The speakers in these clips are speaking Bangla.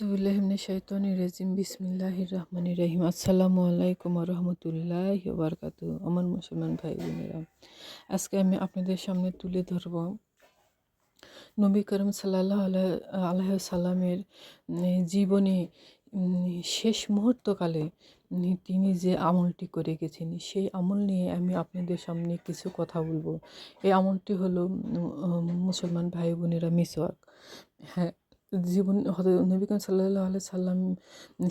আউযুবিল্লাহি বিসমিল্লাহির রহমানির রহিম। আসসালামু আলাইকুম ওয়া রাহমাতুল্লাহি ওয়া বারাকাতুহু। আমার মুসলমান ভাই বোনেরা, আজকে আমি আপনাদের সামনে তুলে ধরব নবী করিম সাল্লাল্লাহু আলাইহি সাল্লামের জীবনে শেষ মুহূর্তকালে তিনি যে আমলটি করে গেছেন, সেই আমল নিয়ে আমি আপনাদের সামনে কিছু কথা বলবো। এই আমলটি হলো মুসলমান ভাই বোনেরা মিসওয়াক। হ্যাঁ, নবী করিম সাল্লাল্লাহু আলাইহি সাল্লাম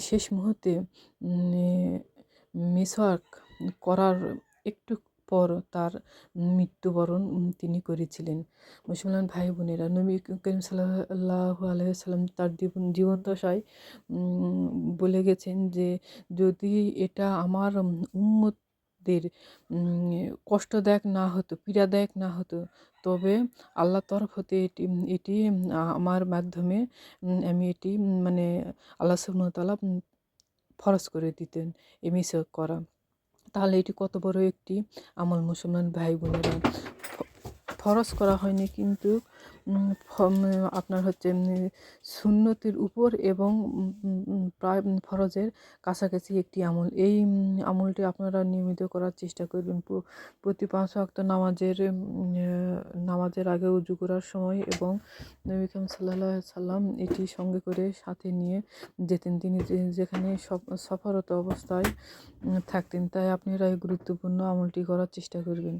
শেষ মুহূর্তে মিসওয়াক করার একটু পর তার মৃত্যুবরণ তিনি করেছিলেন। মুসলমান ভাই বোনেরা, নবী করিম সাল্লাল্লাহু আলাইহি সাল্লাম তার জীবদ্দশায় বলে গেছেন যে, যদি এটা আমার উম্মতদের কষ্টদায়ক না হতো, পীড়াদায়ক না হতো, তবে আল্লাহর তরফ হতে এটি আমার মাধ্যমে আমি এটি মানে আল্লাহ সুবহানাহু ওয়া তাআলা ফরজ করে দিতেন এই মিসওয়াক করা। তাহলে এটি কত বড় একটি আমল মুসলমান ভাই বোনেরা। ফরজ করা হয়নি, কিন্তু আপনার হচ্ছে সুন্নতের উপর এবং প্রায় ফরজের কাছাকাছি একটি আমল। এই আমলটি আপনারা নিয়মিত করার চেষ্টা করবেন। প্রতি 5 ওয়াক্ত নামাজের আগে উজু করার সময়, এবং নবী করিম সাল্লাল্লাহু আলাইহি সাল্লাম এটি সঙ্গে করে সাথে নিয়ে যেতেন তিনি যেখানে সফররত অবস্থায় থাকতেন। তাই আপনারা এই গুরুত্বপূর্ণ আমলটি করার চেষ্টা করবেন।